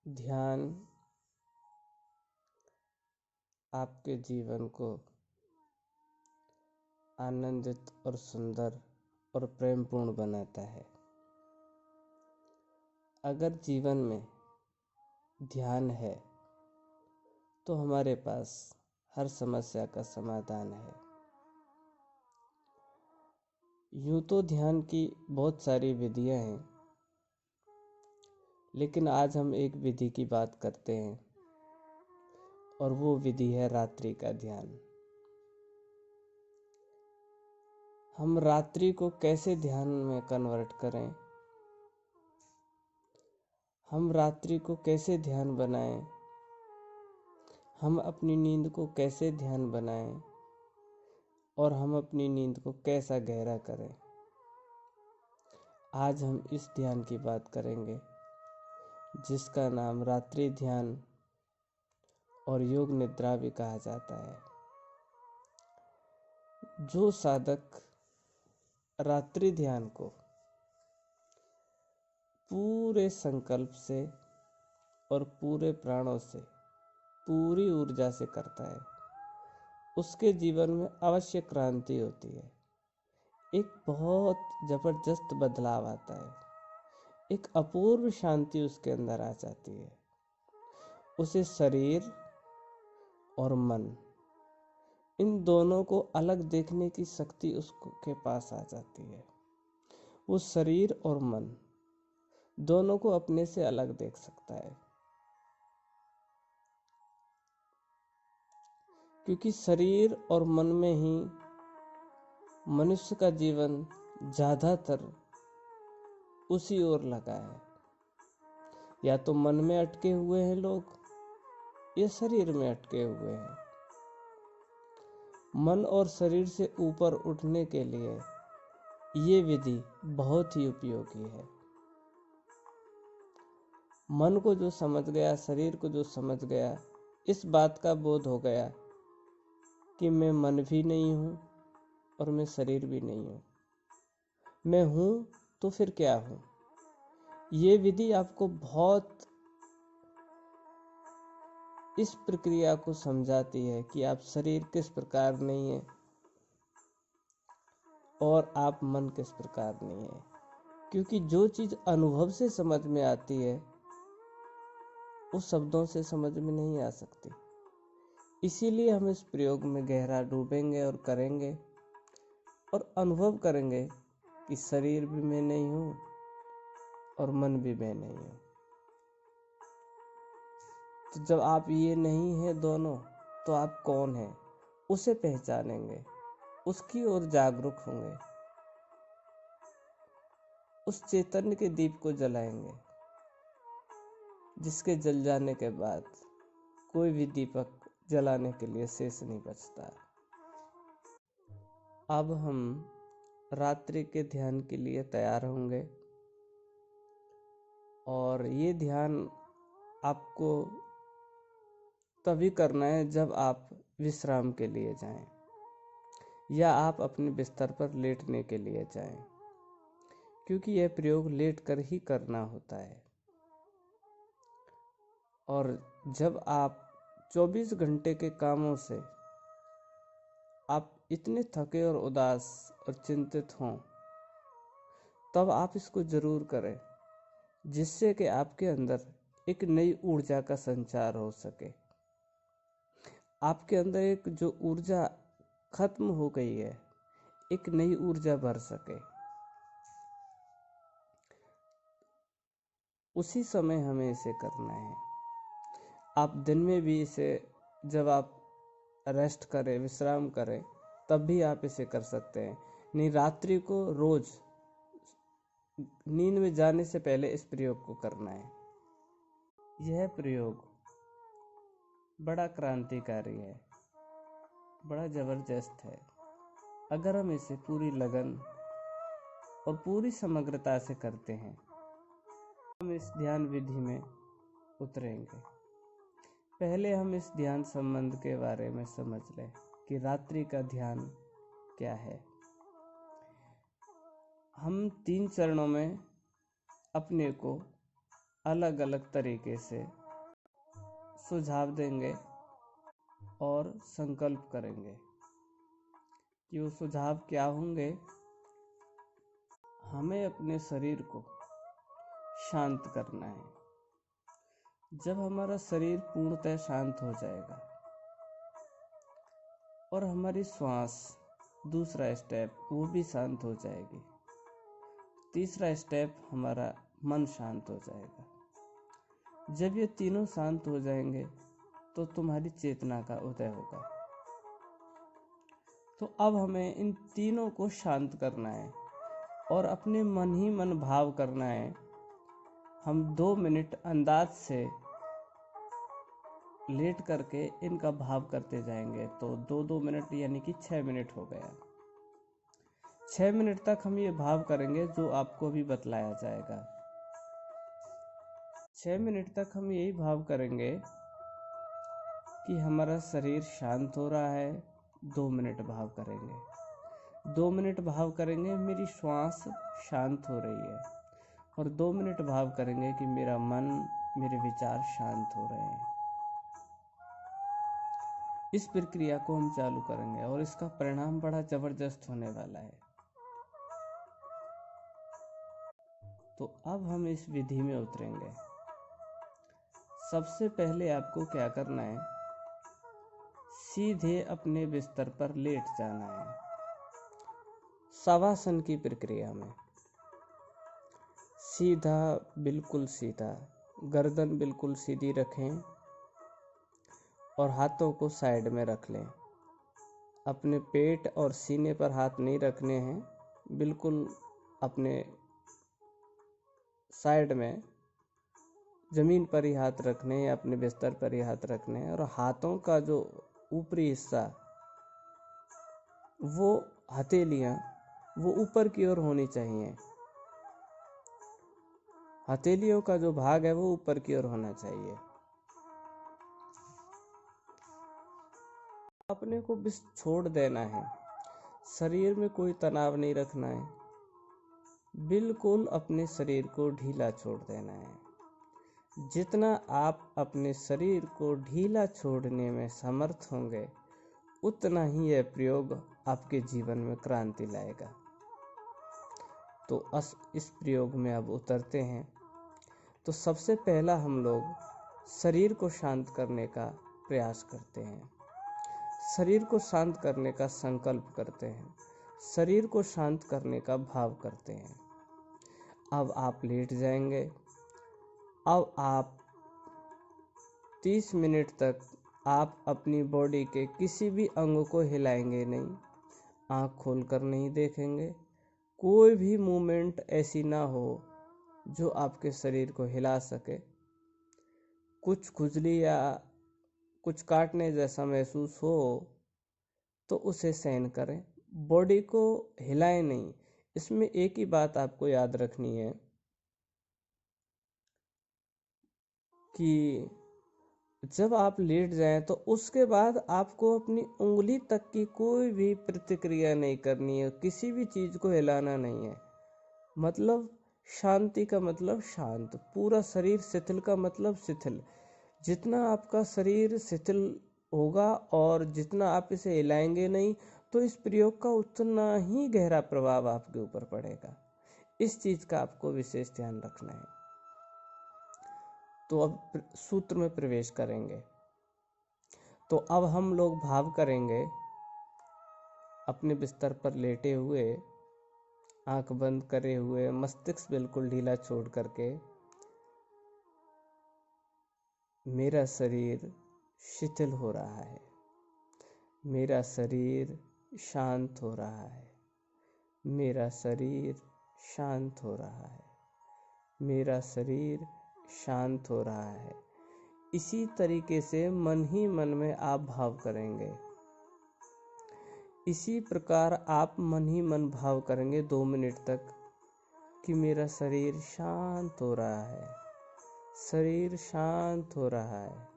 ध्यान आपके जीवन को आनंदित और सुंदर और प्रेमपूर्ण बनाता है। अगर जीवन में ध्यान है तो हमारे पास हर समस्या का समाधान है। यूँ तो ध्यान की बहुत सारी विधियां हैं, लेकिन आज हम एक विधि की बात करते हैं और वो विधि है रात्रि का ध्यान। हम रात्रि को कैसे ध्यान में कन्वर्ट करें, हम रात्रि को कैसे ध्यान बनाएं, हम अपनी नींद को कैसे ध्यान बनाएं और हम अपनी नींद को कैसा गहरा करें, आज हम इस ध्यान की बात करेंगे जिसका नाम रात्रि ध्यान और योग निद्रा भी कहा जाता है। जो साधक रात्रि ध्यान को पूरे संकल्प से और पूरे प्राणों से, पूरी ऊर्जा से करता है, उसके जीवन में अवश्य क्रांति होती है। एक बहुत जबरदस्त बदलाव आता है, एक अपूर्व शांति उसके अंदर आ जाती है। उसे शरीर और मन, इन दोनों को अलग देखने की शक्ति उसके पास आ जाती है। वो शरीर और मन दोनों को अपने से अलग देख सकता है, क्योंकि शरीर और मन में ही मनुष्य का जीवन ज़्यादातर उसी ओर लगा है। या तो मन में अटके हुए हैं लोग, या शरीर में अटके हुए हैं। मन और शरीर से ऊपर उठने के लिए ये विधि बहुत ही उपयोगी है। मन को जो समझ गया, शरीर को जो समझ गया, इस बात का बोध हो गया कि मैं मन भी नहीं हूँ और मैं शरीर भी नहीं हूँ, मैं हूँ तो फिर क्या हूँ। ये विधि आपको बहुत इस प्रक्रिया को समझाती है कि आप शरीर किस प्रकार नहीं है और आप मन किस प्रकार नहीं है। क्योंकि जो चीज़ अनुभव से समझ में आती है उस शब्दों से समझ में नहीं आ सकती। इसीलिए हम इस प्रयोग में गहरा डूबेंगे और करेंगे और अनुभव करेंगे कि शरीर भी मैं नहीं हूँ और मन भी मैं नहीं हूँ। तो जब आप ये नहीं है दोनों, तो आप कौन हैं उसे पहचानेंगे, उसकी ओर जागरूक होंगे, उस चैतन्य के दीप को जलाएंगे जिसके जल जाने के बाद कोई भी दीपक जलाने के लिए शेष नहीं बचता। अब हम रात्रि के ध्यान के लिए तैयार होंगे और ये ध्यान आपको तभी करना है जब आप विश्राम के लिए जाएं या आप अपने बिस्तर पर लेटने के लिए जाएं, क्योंकि यह प्रयोग लेट कर ही करना होता है। और जब आप 24 घंटे के कामों से आप इतने थके और उदास और चिंतित हों, तब आप इसको ज़रूर करें, जिससे कि आपके अंदर एक नई ऊर्जा का संचार हो सके। आपके अंदर एक जो ऊर्जा खत्म हो गई है, एक नई ऊर्जा भर सके। उसी समय हमें इसे करना है। आप दिन में भी इसे, जब आप रेस्ट करें, विश्राम करें, तब भी आप इसे कर सकते हैं। नहीं, रात्रि को रोज नींद में जाने से पहले इस प्रयोग को करना है। यह प्रयोग बड़ा क्रांतिकारी है, बड़ा जबरदस्त है। अगर हम इसे पूरी लगन और पूरी समग्रता से करते हैं, हम इस ध्यान विधि में उतरेंगे। पहले हम इस ध्यान संबंध के बारे में समझ लें कि रात्रि का ध्यान क्या है। हम 3 चरणों में अपने को अलग अलग तरीके से सुझाव देंगे और संकल्प करेंगे कि वो सुझाव क्या होंगे। हमें अपने शरीर को शांत करना है। जब हमारा शरीर पूर्णतः शांत हो जाएगा और हमारी श्वास, दूसरा स्टेप, वो भी शांत हो जाएगी। तीसरा स्टेप, हमारा मन शांत हो जाएगा। जब ये तीनों शांत हो जाएंगे तो तुम्हारी चेतना का उदय होगा। तो अब हमें इन तीनों को शांत करना है और अपने मन ही मन भाव करना है। हम 2 मिनट अंदाज से लेट करके इनका भाव करते जाएंगे। तो 2-2 मिनट यानी कि 6 मिनट हो गया। 6 मिनट तक हम ये भाव करेंगे जो आपको भी बतलाया जाएगा। 6 मिनट तक हम यही भाव करेंगे कि हमारा शरीर शांत हो रहा है। 2 मिनट भाव करेंगे। 2 मिनट भाव करेंगे मेरी श्वास शांत हो रही है। और 2 मिनट भाव करेंगे कि मेरा मन, मेरे विचार शांत हो रहे हैं। इस प्रक्रिया को हम चालू करेंगे और इसका परिणाम बड़ा जबरदस्त होने वाला है। तो अब हम इस विधि में उतरेंगे। सबसे पहले आपको क्या करना है, सीधे अपने बिस्तर पर लेट जाना है। शवासन की प्रक्रिया में सीधा, बिल्कुल सीधा, गर्दन बिल्कुल सीधी रखें और हाथों को साइड में रख लें। अपने पेट और सीने पर हाथ नहीं रखने हैं, बिल्कुल अपने साइड में जमीन पर ही हाथ रखने हैं, अपने बिस्तर पर ही हाथ रखने हैं। और हाथों का जो ऊपरी हिस्सा, वो हथेलियां, वो ऊपर की ओर होनी चाहिए। हथेलियों का जो भाग है वो ऊपर की ओर होना चाहिए। अपने को बस छोड़ देना है, शरीर में कोई तनाव नहीं रखना है, बिल्कुल अपने शरीर को ढीला छोड़ देना है। जितना आप अपने शरीर को ढीला छोड़ने में समर्थ होंगे, उतना ही यह प्रयोग आपके जीवन में क्रांति लाएगा। तो इस प्रयोग में अब उतरते हैं। तो सबसे पहला हम लोग शरीर को शांत करने का प्रयास करते हैं, शरीर को शांत करने का संकल्प करते हैं, शरीर को शांत करने का भाव करते हैं। अब आप लेट जाएंगे। अब आप 30 मिनट तक आप अपनी बॉडी के किसी भी अंग को हिलाएंगे नहीं, आँख खोलकर नहीं देखेंगे। कोई भी मूवमेंट ऐसी ना हो जो आपके शरीर को हिला सके। कुछ खुजली या कुछ काटने जैसा महसूस हो तो उसे सहन करें, बॉडी को हिलाएं नहीं। इसमें एक ही बात आपको याद रखनी है कि जब आप लेट जाएं तो उसके बाद आपको अपनी उंगली तक की कोई भी प्रतिक्रिया नहीं करनी है, किसी भी चीज़ को हिलाना नहीं है। मतलब शांति का मतलब शांत, पूरा शरीर शिथिल का मतलब शिथिल। जितना आपका शरीर शिथिल होगा और जितना आप इसे हिलाएंगे नहीं, तो इस प्रयोग का उतना ही गहरा प्रभाव आपके ऊपर पड़ेगा। इस चीज़ का आपको विशेष ध्यान रखना है। तो अब सूत्र में प्रवेश करेंगे। तो अब हम लोग भाव करेंगे अपने बिस्तर पर लेटे हुए, आंख बंद करे हुए, मस्तिष्क बिल्कुल ढीला छोड़ करके। मेरा शरीर शिथिल हो रहा है, मेरा शरीर शांत हो रहा है, मेरा शरीर शांत हो रहा है, मेरा शरीर शांत हो रहा है। इसी तरीके से मन ही मन में आप भाव करेंगे। इसी प्रकार आप मन ही मन भाव करेंगे 2 मिनट तक कि मेरा शरीर शांत हो रहा है, शरीर शांत हो रहा है।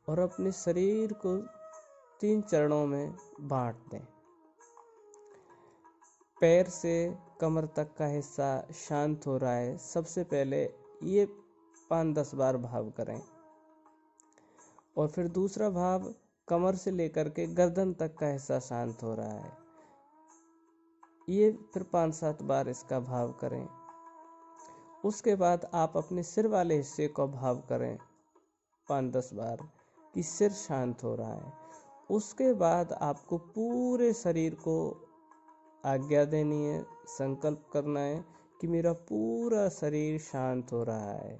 और अपने शरीर को 3 चरणों में बांट दें। पैर से कमर तक का हिस्सा शांत हो रहा है। सबसे पहले ये 5-10 बार भाव करें। और फिर दूसरा भाव, कमर से लेकर के गर्दन तक का हिस्सा शांत हो रहा है, ये फिर 5-7 बार इसका भाव करें। उसके बाद आप अपने सिर वाले हिस्से को भाव करें 5-10 बार कि सिर शांत हो रहा है। उसके बाद आपको पूरे शरीर को आज्ञा देनी है, संकल्प करना है कि मेरा पूरा शरीर शांत हो रहा है,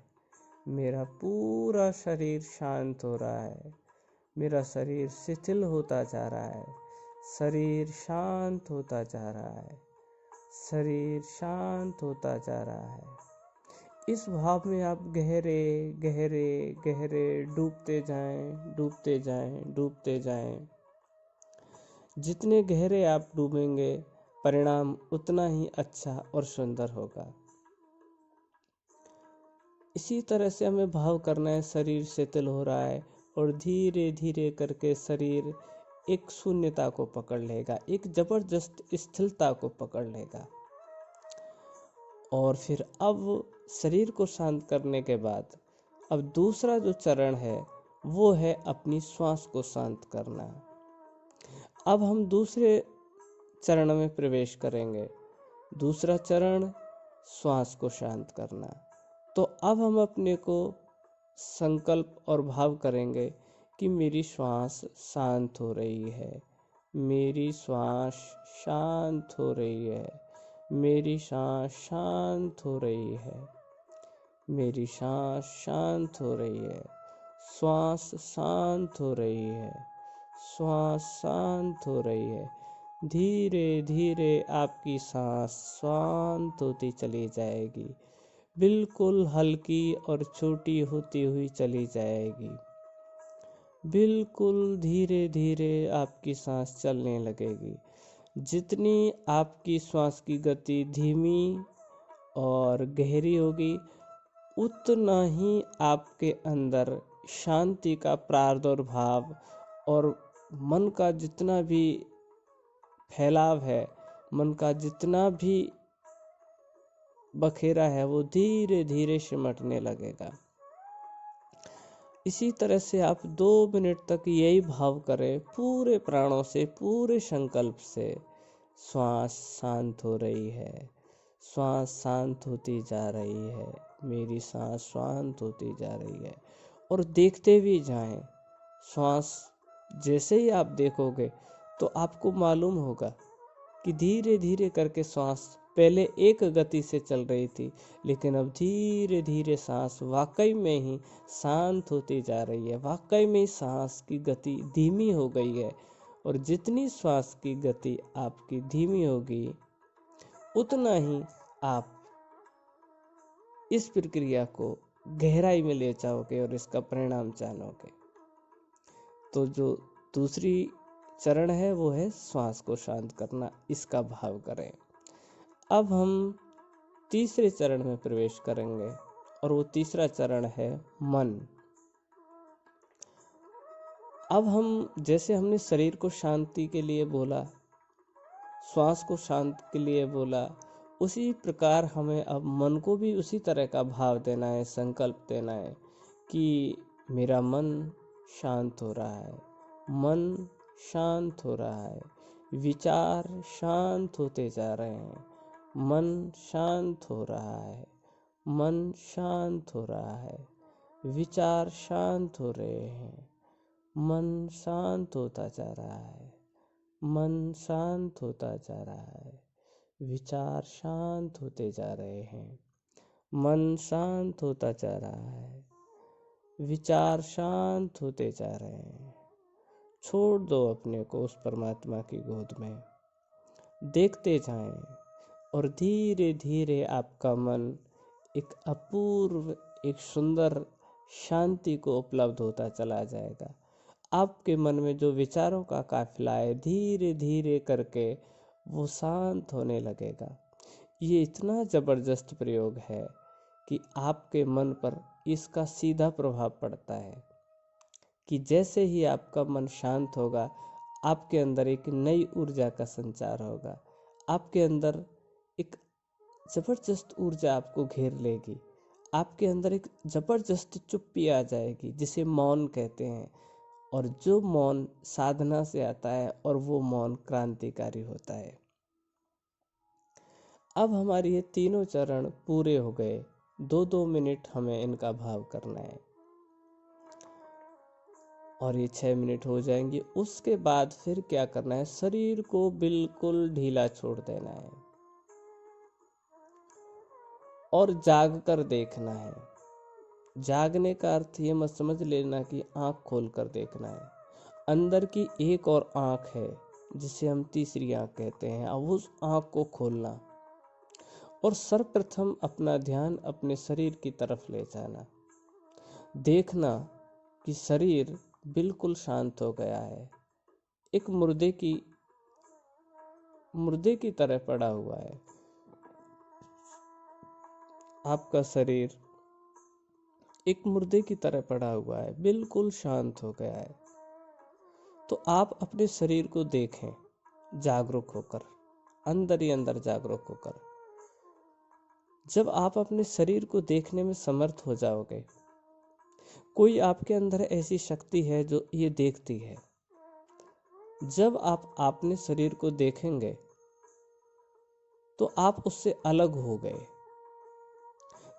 मेरा पूरा शरीर शांत हो रहा है, मेरा शरीर शिथिल होता जा रहा है, शरीर शांत होता जा रहा है, शरीर शांत होता जा रहा है। इस भाव में आप गहरे गहरे गहरे डूबते जाएं, डूबते जाएं, डूबते जाएं। जितने गहरे आप डूबेंगे, परिणाम उतना ही अच्छा और सुंदर होगा। इसी तरह से हमें भाव करना है, शरीर शिथिल हो रहा है और धीरे धीरे करके शरीर एक शून्यता को पकड़ लेगा, एक जबरदस्त स्थिरता को पकड़ लेगा। और फिर अब शरीर को शांत करने के बाद अब दूसरा जो चरण है वो है अपनी श्वास को शांत करना। अब हम दूसरे चरण में प्रवेश करेंगे। दूसरा चरण, श्वास को शांत करना। तो अब हम अपने को संकल्प और भाव करेंगे कि मेरी श्वास शांत हो रही है, मेरी श्वास शांत हो रही है, मेरी सांस शांत हो रही है, मेरी सांस शांत हो रही है, श्वास शांत हो रही है, श्वास शांत हो रही है। धीरे धीरे आपकी सांस शांत होती चली जाएगी, बिल्कुल हल्की और छोटी होती हुई चली जाएगी। बिल्कुल धीरे धीरे आपकी सांस चलने लगेगी। जितनी आपकी श्वास की गति धीमी और गहरी होगी, उतना ही आपके अंदर शांति का प्रादुर्भाव और मन का जितना भी फैलाव है, मन का जितना भी बखेरा है, वो धीरे धीरे सिमटने लगेगा। इसी तरह से आप 2 मिनट तक यही भाव करें, पूरे प्राणों से, पूरे संकल्प से। श्वास शांत हो रही है, श्वास शांत होती जा रही है, मेरी सांस शांत होती जा रही है। और देखते भी जाएं, श्वास जैसे ही आप देखोगे तो आपको मालूम होगा कि धीरे धीरे करके श्वास पहले एक गति से चल रही थी, लेकिन अब धीरे धीरे सांस वाकई में ही शांत होती जा रही है, वाकई में सांस की गति धीमी हो गई है। और जितनी श्वास की गति आपकी धीमी होगी, उतना ही आप इस प्रक्रिया को गहराई में ले जाओगे और इसका परिणाम जानोगे। तो जो दूसरी चरण है वो है श्वास को शांत करना, इसका भाव करें। अब हम तीसरे चरण में प्रवेश करेंगे और वो तीसरा चरण है मन। अब हम, जैसे हमने शरीर को शांति के लिए बोला, श्वास को शांत के लिए बोला, उसी प्रकार हमें अब मन को भी उसी तरह का भाव देना है, संकल्प देना है कि मेरा मन शांत हो रहा है, मन शांत हो रहा है, विचार शांत होते जा रहे हैं, मन शांत हो रहा है, मन शांत हो रहा है, विचार शांत हो रहे हैं, मन शांत होता जा रहा है, मन शांत होता जा रहा है, विचार शांत होते जा रहे हैं, मन शांत होता जा रहा है, विचार शांत होते जा रहे हैं। छोड़ दो अपने को उस परमात्मा की गोद में, देखते जाएं और धीरे धीरे आपका मन एक अपूर्व, एक सुंदर शांति को उपलब्ध होता चला जाएगा। आपके मन में जो विचारों का काफिला है, धीरे धीरे करके वो शांत होने लगेगा। ये इतना ज़बरदस्त प्रयोग है कि आपके मन पर इसका सीधा प्रभाव पड़ता है कि जैसे ही आपका मन शांत होगा, आपके अंदर एक नई ऊर्जा का संचार होगा, आपके अंदर एक ज़बरदस्त ऊर्जा आपको घेर लेगी। आपके अंदर एक जबरदस्त चुप्पी आ जाएगी जिसे मौन कहते हैं। और जो मौन साधना से आता है और वो मौन क्रांतिकारी होता है। अब हमारे ये तीनों चरण पूरे हो गए। 2-2 मिनट हमें इनका भाव करना है और ये 6 मिनट हो जाएंगे। उसके बाद फिर क्या करना है, शरीर को बिल्कुल ढीला छोड़ देना है और जाग कर देखना है। जागने का अर्थ ये मत समझ लेना कि आंख खोल कर देखना है। अंदर की एक और आंख है जिसे हम तीसरी आंख कहते हैं। अब उस आंख को खोलना और सर्वप्रथम अपना ध्यान अपने शरीर की तरफ ले जाना। देखना कि शरीर बिल्कुल शांत हो गया है, एक मुर्दे की तरह पड़ा हुआ है। आपका शरीर एक मुर्दे की तरह पड़ा हुआ है, बिल्कुल शांत हो गया है। तो आप अपने शरीर को देखें जागरूक होकर, अंदर ही अंदर जागरूक होकर। जब आप अपने शरीर को देखने में समर्थ हो जाओगे, कोई आपके अंदर ऐसी शक्ति है जो ये देखती है। जब आप अपने शरीर को देखेंगे तो आप उससे अलग हो गए,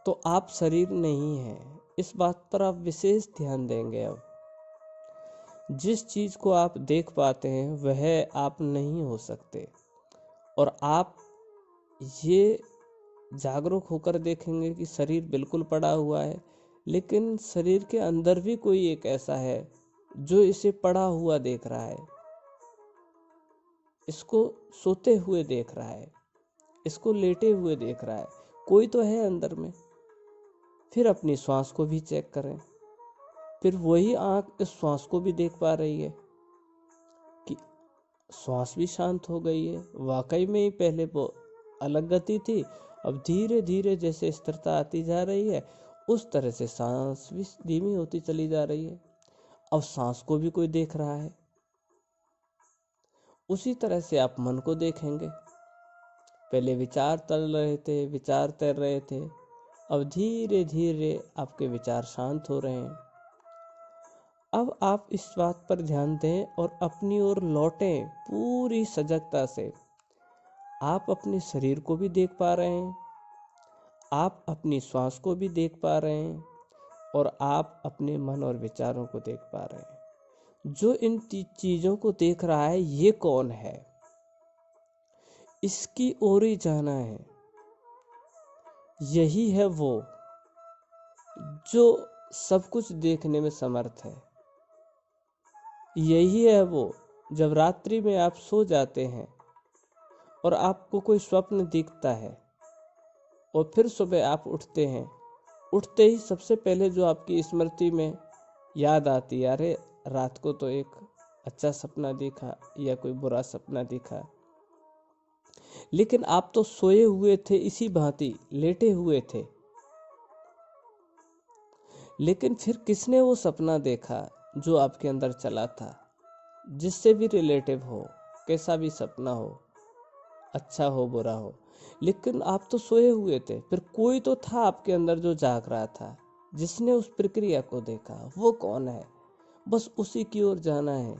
तो आप शरीर नहीं हैं। इस बात पर आप विशेष ध्यान देंगे। अब जिस चीज को आप देख पाते हैं वह आप नहीं हो सकते, और आप ये जागरूक होकर देखेंगे कि शरीर बिल्कुल पड़ा हुआ है, लेकिन शरीर के अंदर भी कोई एक ऐसा है जो इसे पड़ा हुआ देख रहा है, इसको सोते हुए देख रहा है, इसको लेटे हुए देख रहा है। कोई तो है अंदर में। फिर अपनी श्वास को भी चेक करें। फिर वही आंख इस श्वास को भी देख पा रही है कि श्वास भी शांत हो गई है। वाकई में ही पहले वो अलग गति थी, अब धीरे धीरे जैसे स्थिरता आती जा रही है उस तरह से सांस भी धीमी होती चली जा रही है। अब सांस को भी कोई देख रहा है। उसी तरह से आप मन को देखेंगे। पहले विचार तैर रहे थे, अब धीरे धीरे आपके विचार शांत हो रहे हैं। अब आप इस बात पर ध्यान दें और अपनी ओर लौटें पूरी सजगता से। आप अपने शरीर को भी देख पा रहे हैं, आप अपनी श्वास को भी देख पा रहे हैं, और आप अपने मन और विचारों को देख पा रहे हैं। जो इन चीजों को देख रहा है ये कौन है, इसकी ओर ही जाना है। यही है वो जो सब कुछ देखने में समर्थ है। यही है वो जब रात्रि में आप सो जाते हैं और आपको कोई स्वप्न दिखता है और फिर सुबह आप उठते हैं, उठते ही सबसे पहले जो आपकी स्मृति में याद आती है, अरे रात को तो एक अच्छा सपना देखा या कोई बुरा सपना देखा। लेकिन आप तो सोए हुए थे, इसी भांति लेटे हुए थे। लेकिन फिर किसने वो सपना देखा जो आपके अंदर चला था, जिससे भी रिलेटिव हो, कैसा भी सपना हो, अच्छा हो बुरा हो, लेकिन आप तो सोए हुए थे। फिर कोई तो था आपके अंदर जो जाग रहा था, जिसने उस प्रक्रिया को देखा। वो कौन है, बस उसी की ओर जाना है।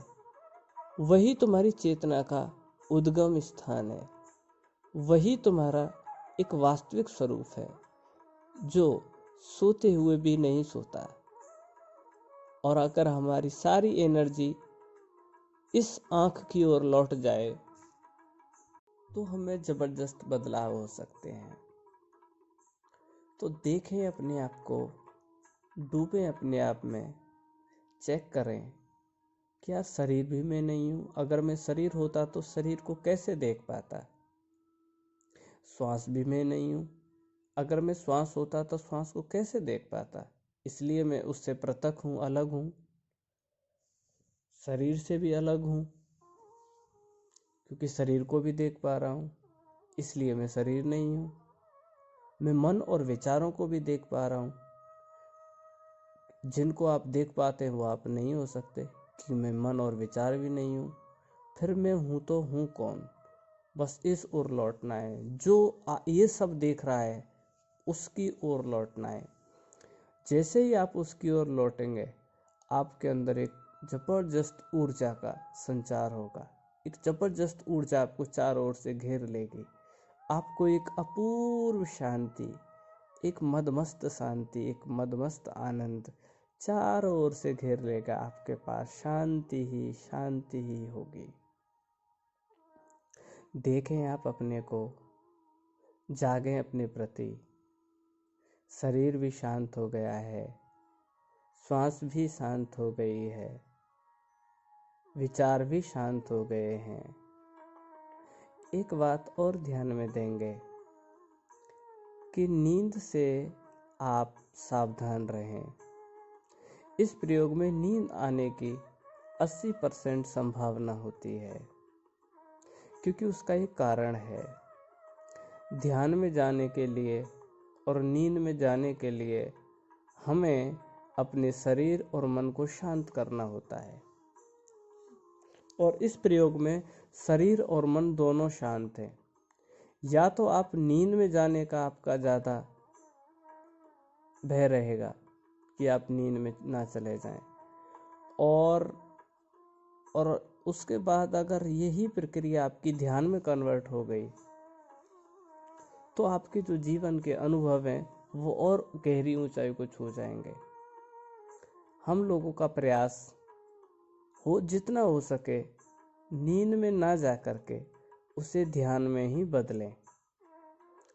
वही तुम्हारी चेतना का उद्गम स्थान है, वही तुम्हारा एक वास्तविक स्वरूप है जो सोते हुए भी नहीं सोता। और अगर हमारी सारी एनर्जी इस आंख की ओर लौट जाए तो हमें जबरदस्त बदलाव हो सकते हैं। तो देखें अपने आप को, डूबें अपने आप में, चेक करें क्या शरीर भी मैं नहीं हूँ। अगर मैं शरीर होता तो शरीर को कैसे देख पाता। श्वास भी मैं नहीं हूँ, अगर मैं श्वास होता तो श्वास को कैसे देख पाता। इसलिए मैं उससे पृथक हूँ, अलग हूँ, शरीर से भी अलग हूँ, क्योंकि शरीर को भी देख पा रहा हूँ, इसलिए मैं शरीर नहीं हूँ। मैं मन और विचारों को भी देख पा रहा हूँ, जिनको आप देख पाते हैं वो आप नहीं हो सकते, कि मैं मन और विचार भी नहीं हूँ। फिर मैं हूँ तो हूँ कौन। बस इस ओर लौटना है। जो ये सब देख रहा है उसकी ओर लौटना है। जैसे ही आप उसकी ओर लौटेंगे, आपके अंदर एक जबरदस्त ऊर्जा का संचार होगा। एक जबरदस्त ऊर्जा आपको चारों ओर से घेर लेगी। आपको एक अपूर्व शांति, एक मदमस्त शांति, एक मदमस्त आनंद चारों ओर से घेर लेगा। आपके पास शांति ही होगी। देखें आप अपने को, जागें अपने प्रति। शरीर भी शांत हो गया है, श्वास भी शांत हो गई है, विचार भी शांत हो गए हैं। एक बात और ध्यान में देंगे कि नींद से आप सावधान रहें। इस प्रयोग में नींद आने की 80% संभावना होती है, क्योंकि उसका एक कारण है। ध्यान में जाने के लिए और नींद में जाने के लिए हमें अपने शरीर और मन को शांत करना होता है, और इस प्रयोग में शरीर और मन दोनों शांत हैं। या तो आप नींद में जाने का आपका ज़्यादा भय रहेगा कि आप नींद में ना चले जाएं, और उसके बाद अगर यही प्रक्रिया आपकी ध्यान में कन्वर्ट हो गई, तो आपके जो जीवन के अनुभव हैं वो और गहरी ऊंचाई को छू जाएंगे। हम लोगों का प्रयास हो जितना हो सके नींद में ना जा करके उसे ध्यान में ही बदलें।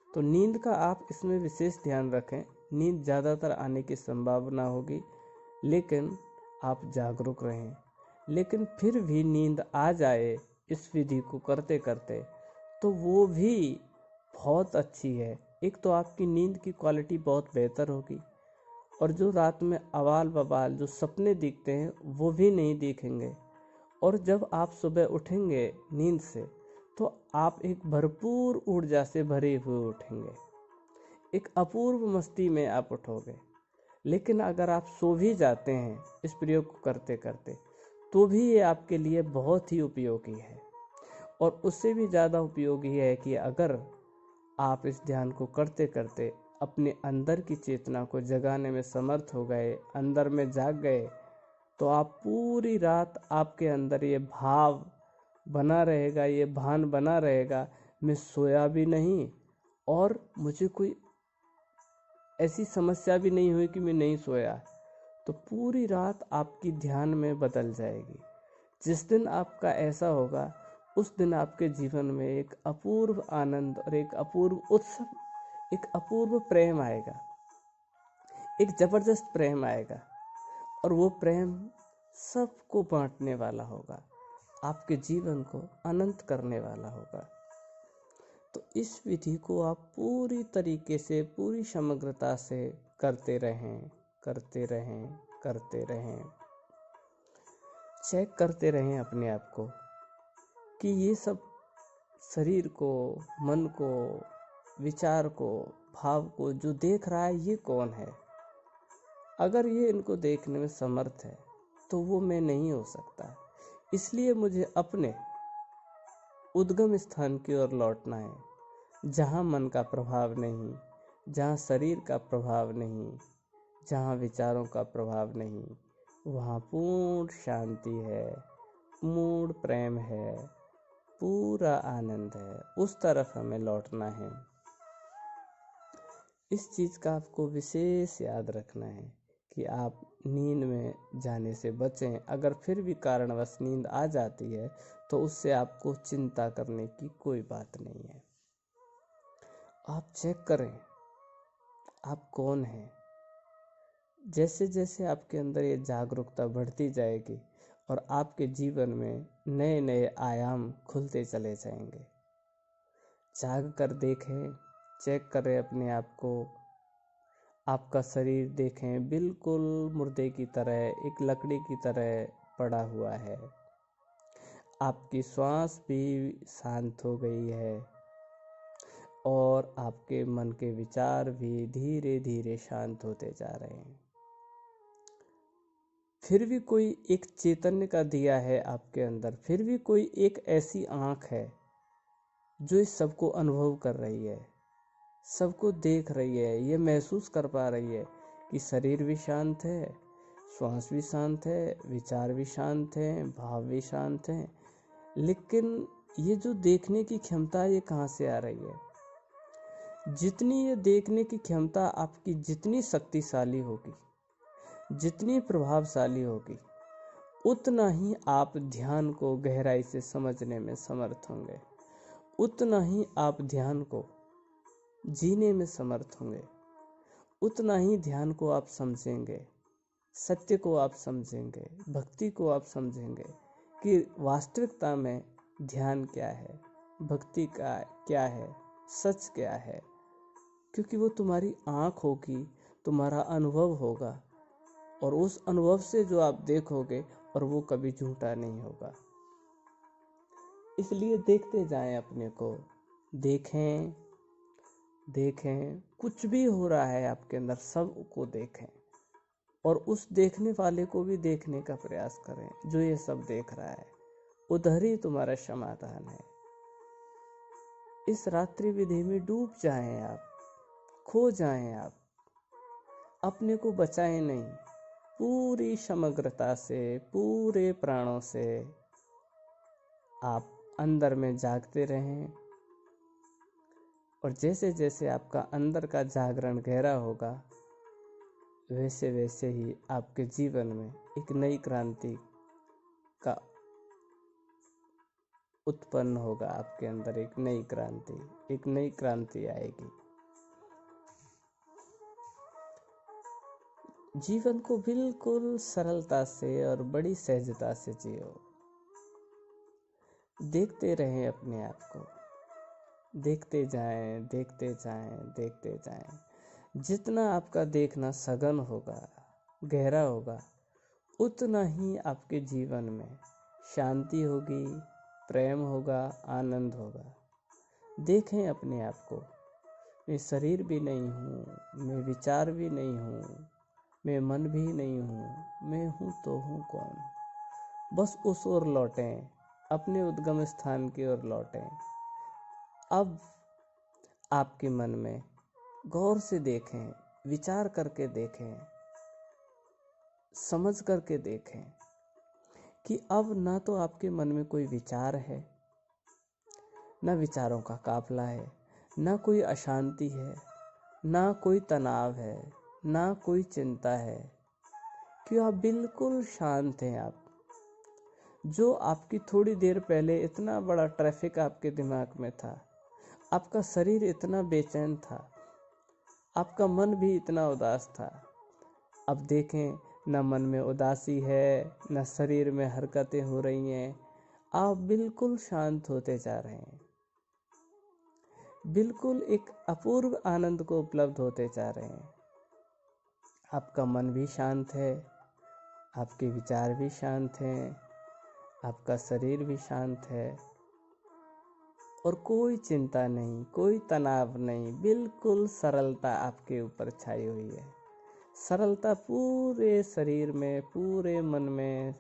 तो नींद का आप इसमें विशेष ध्यान रखें। नींद ज़्यादातर आने की संभावना होगी, लेकिन आप जागरूक रहें। लेकिन फिर भी नींद आ जाए इस विधि को करते करते, तो वो भी बहुत अच्छी है। एक तो आपकी नींद की क्वालिटी बहुत बेहतर होगी, और जो रात में अवाल बवाल जो सपने दिखते हैं वो भी नहीं दिखेंगे। और जब आप सुबह उठेंगे नींद से, तो आप एक भरपूर ऊर्जा से भरे हुए उठेंगे, एक अपूर्व मस्ती में आप उठोगे। लेकिन अगर आप सो भी जाते हैं इस प्रयोग को करते करते, तो भी ये आपके लिए बहुत ही उपयोगी है। और उससे भी ज़्यादा उपयोगी है कि अगर आप इस ध्यान को करते करते अपने अंदर की चेतना को जगाने में समर्थ हो गए, अंदर में जाग गए, तो आप पूरी रात आपके अंदर ये भाव बना रहेगा, ये भान बना रहेगा, मैं सोया भी नहीं और मुझे कोई ऐसी समस्या भी नहीं हुई कि मैं नहीं सोया। तो पूरी रात आपकी ध्यान में बदल जाएगी। जिस दिन आपका ऐसा होगा, उस दिन आपके जीवन में एक अपूर्व आनंद और एक अपूर्व उत्सव, एक अपूर्व प्रेम आएगा, एक जबरदस्त प्रेम आएगा, और वो प्रेम सबको बांटने वाला होगा, आपके जीवन को अनंत करने वाला होगा। तो इस विधि को आप पूरी तरीके से, पूरी समग्रता से करते रहें, करते रहें, करते रहें। चेक करते रहें अपने आप को कि ये सब शरीर को, मन को, विचार को, भाव को जो देख रहा है ये कौन है। अगर ये इनको देखने में समर्थ है तो वो मैं नहीं हो सकता। इसलिए मुझे अपने उद्गम स्थान की ओर लौटना है, जहाँ मन का प्रभाव नहीं, जहाँ शरीर का प्रभाव नहीं, जहाँ विचारों का प्रभाव नहीं। वहाँ पूर्ण शांति है, पूर्ण प्रेम है, पूरा आनंद है। उस तरफ हमें लौटना है। इस चीज़ का आपको विशेष याद रखना है कि आप नींद में जाने से बचें। अगर फिर भी कारणवश नींद आ जाती है तो उससे आपको चिंता करने की कोई बात नहीं है। आप चेक करें आप कौन हैं। जैसे जैसे आपके अंदर ये जागरूकता बढ़ती जाएगी और आपके जीवन में नए नए आयाम खुलते चले जाएंगे। जाग कर देखें, चेक करें अपने आप को। आपका शरीर देखें, बिल्कुल मुर्दे की तरह, एक लकड़ी की तरह पड़ा हुआ है। आपकी श्वास भी शांत हो गई है और आपके मन के विचार भी धीरे धीरे शांत होते जा रहे हैं। फिर भी कोई एक चैतन्य का दिया है आपके अंदर, फिर भी कोई एक ऐसी आँख है जो इस सबको अनुभव कर रही है, सबको देख रही है, ये महसूस कर पा रही है कि शरीर भी शांत है, श्वास भी शांत है, विचार भी शांत हैं, भाव भी शांत हैं, लेकिन ये जो देखने की क्षमता ये कहाँ से आ रही है? जितनी ये देखने की क्षमता आपकी जितनी शक्तिशाली होगी, जितनी प्रभावशाली होगी, उतना ही आप ध्यान को गहराई से समझने में समर्थ होंगे, उतना ही आप ध्यान को जीने में समर्थ होंगे, उतना ही ध्यान को आप समझेंगे, सत्य को आप समझेंगे, भक्ति को आप समझेंगे कि वास्तविकता में ध्यान क्या है, भक्ति का क्या है, सच क्या है। क्योंकि वो तुम्हारी आँख होगी, तुम्हारा अनुभव होगा, और उस अनुभव से जो आप देखोगे और वो कभी झूठा नहीं होगा। इसलिए देखते जाएं अपने को, देखें देखें, कुछ भी हो रहा है आपके अंदर सबको देखें, और उस देखने वाले को भी देखने का प्रयास करें जो ये सब देख रहा है। उधर ही तुम्हारा समाधान है। इस रात्रि विधि में डूब जाएं आप, खो जाएं आप, अपने को बचाएं नहीं, पूरी समग्रता से, पूरे प्राणों से आप अंदर में जागते रहें। और जैसे जैसे आपका अंदर का जागरण गहरा होगा, वैसे वैसे ही आपके जीवन में एक नई क्रांति का उत्पन्न होगा। आपके अंदर एक नई क्रांति आएगी। जीवन को बिल्कुल सरलता से और बड़ी सहजता से जियो। देखते रहें अपने आप को, देखते जाएं, देखते जाएं, देखते जाएं। जितना आपका देखना सघन होगा, गहरा होगा, उतना ही आपके जीवन में शांति होगी, प्रेम होगा, आनंद होगा। देखें अपने आप को, मैं शरीर भी नहीं हूँ, मैं विचार भी नहीं हूँ, मैं मन भी नहीं हूँ, मैं हूँ तो हूँ कौन। बस उस ओर लौटें, अपने उद्गम स्थान की ओर लौटें। अब आपके मन में गौर से देखें, विचार करके देखें, समझ करके देखें कि अब ना तो आपके मन में कोई विचार है, ना विचारों का काफिला है, ना कोई अशांति है, ना कोई तनाव है, ना कोई चिंता है, कि आप बिल्कुल शांत हैं। आप जो आपकी थोड़ी देर पहले इतना बड़ा ट्रैफिक आपके दिमाग में था, आपका शरीर इतना बेचैन था, आपका मन भी इतना उदास था, अब देखें न मन में उदासी है, न शरीर में हरकतें हो रही हैं। आप बिल्कुल शांत होते जा रहे हैं, बिल्कुल एक अपूर्व आनंद को उपलब्ध होते जा रहे हैं। आपका मन भी शांत है, आपके विचार भी शांत हैं, आपका शरीर भी शांत है, और कोई चिंता नहीं, कोई तनाव नहीं, बिल्कुल सरलता आपके ऊपर छाई हुई है। सरलता पूरे शरीर में, पूरे मन में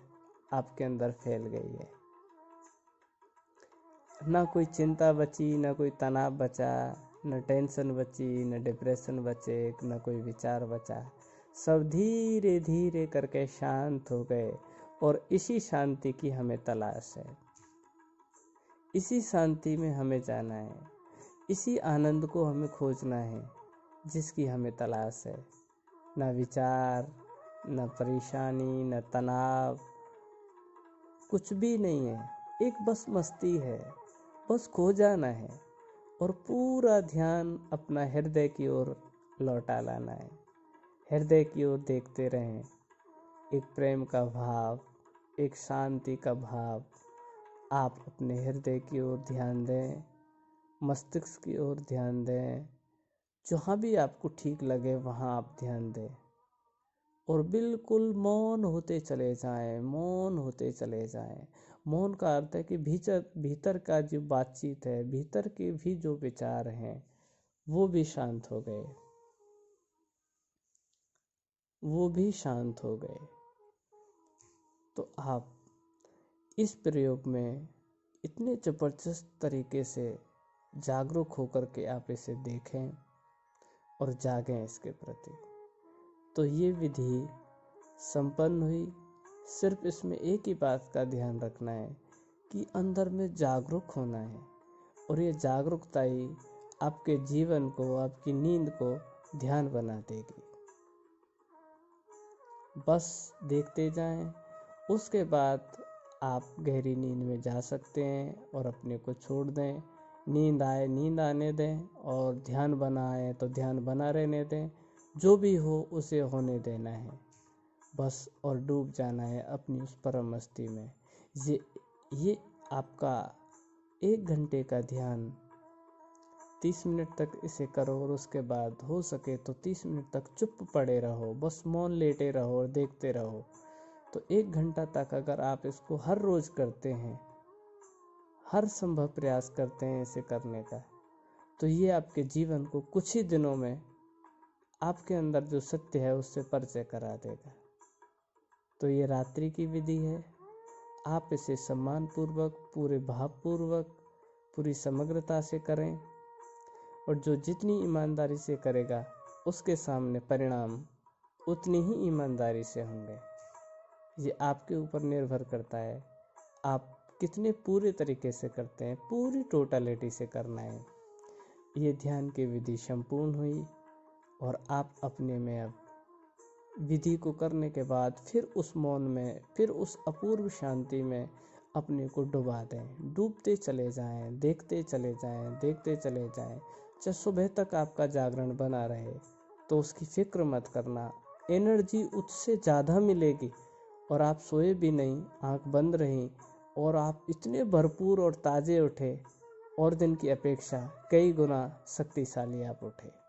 आपके अंदर फैल गई है। ना कोई चिंता बची, ना कोई तनाव बचा, न टेंशन बची, न डिप्रेशन बचे, न कोई विचार बचा। सब धीरे धीरे करके शांत हो गए, और इसी शांति की हमें तलाश है, इसी शांति में हमें जाना है, इसी आनंद को हमें खोजना है जिसकी हमें तलाश है। न विचार, न परेशानी, न तनाव, कुछ भी नहीं है। एक बस मस्ती है, बस खो जाना है और पूरा ध्यान अपना हृदय की ओर लौटा लाना है। हृदय की ओर देखते रहें, एक प्रेम का भाव, एक शांति का भाव आप अपने हृदय की ओर ध्यान दें, मस्तिष्क की ओर ध्यान दें, जहाँ भी आपको ठीक लगे वहाँ आप ध्यान दें, और बिल्कुल मौन होते चले जाएं, मौन होते चले जाएं। मौन का अर्थ है कि भीतर का जो बातचीत है, भीतर के भी जो विचार हैं, वो भी शांत हो गए, वो भी शांत हो गए। तो आप इस प्रयोग में इतने ज़बरदस्त तरीके से जागरूक होकर के आप इसे देखें और जागें इसके प्रति। तो ये विधि संपन्न हुई। सिर्फ इसमें एक ही बात का ध्यान रखना है कि अंदर में जागरूक होना है, और ये जागरूकता ही आपके जीवन को, आपकी नींद को ध्यान बना देगी। बस देखते जाएं, उसके बाद आप गहरी नींद में जा सकते हैं और अपने को छोड़ दें। नींद आए नींद आने दें, और ध्यान बना आए तो ध्यान बना रहने दें। जो भी हो उसे होने देना है बस, और डूब जाना है अपनी उस परम मस्ती में। ये आपका 1 घंटे का ध्यान 30 मिनट तक इसे करो, और उसके बाद हो सके तो 30 मिनट तक चुप पड़े रहो, बस मौन लेटे रहो और देखते रहो। तो 1 घंटा तक अगर आप इसको हर रोज करते हैं, हर संभव प्रयास करते हैं इसे करने का, तो ये आपके जीवन को कुछ ही दिनों में आपके अंदर जो सत्य है उससे परिचय करा देगा। तो ये रात्रि की विधि है। आप इसे सम्मानपूर्वक, पूरे भावपूर्वक, पूरी समग्रता से करें, और जो जितनी ईमानदारी से करेगा उसके सामने परिणाम उतनी ही ईमानदारी से होंगे। ये आपके ऊपर निर्भर करता है, आप कितने पूरे तरीके से करते हैं, पूरी टोटलिटी से करना है। ये ध्यान की विधि संपूर्ण हुई, और आप अपने में अब विधि को करने के बाद फिर उस मौन में, फिर उस अपूर्व शांति में अपने को डुबा दें। डूबते चले जाएं, देखते चले जाएं, देखते चले जाएं। चाहे सुबह तक आपका जागरण बना रहे तो उसकी फिक्र मत करना, एनर्जी उससे ज़्यादा मिलेगी, और आप सोए भी नहीं, आंख बंद रही, और आप इतने भरपूर और ताज़े उठे, और दिन की अपेक्षा कई गुना शक्तिशाली आप उठे।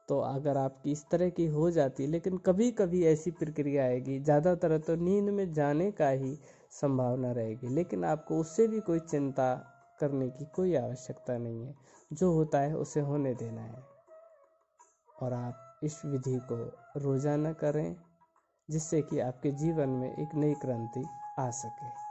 तो अगर आपकी इस तरह की हो जाती, लेकिन कभी कभी ऐसी प्रक्रिया आएगी, ज़्यादातर तो नींद में जाने का ही संभावना रहेगी, लेकिन आपको उससे भी कोई चिंता करने की कोई आवश्यकता नहीं है। जो होता है उसे होने देना है, और आप इस विधि को रोजाना करें, जिससे कि आपके जीवन में एक नई क्रांति आ सके।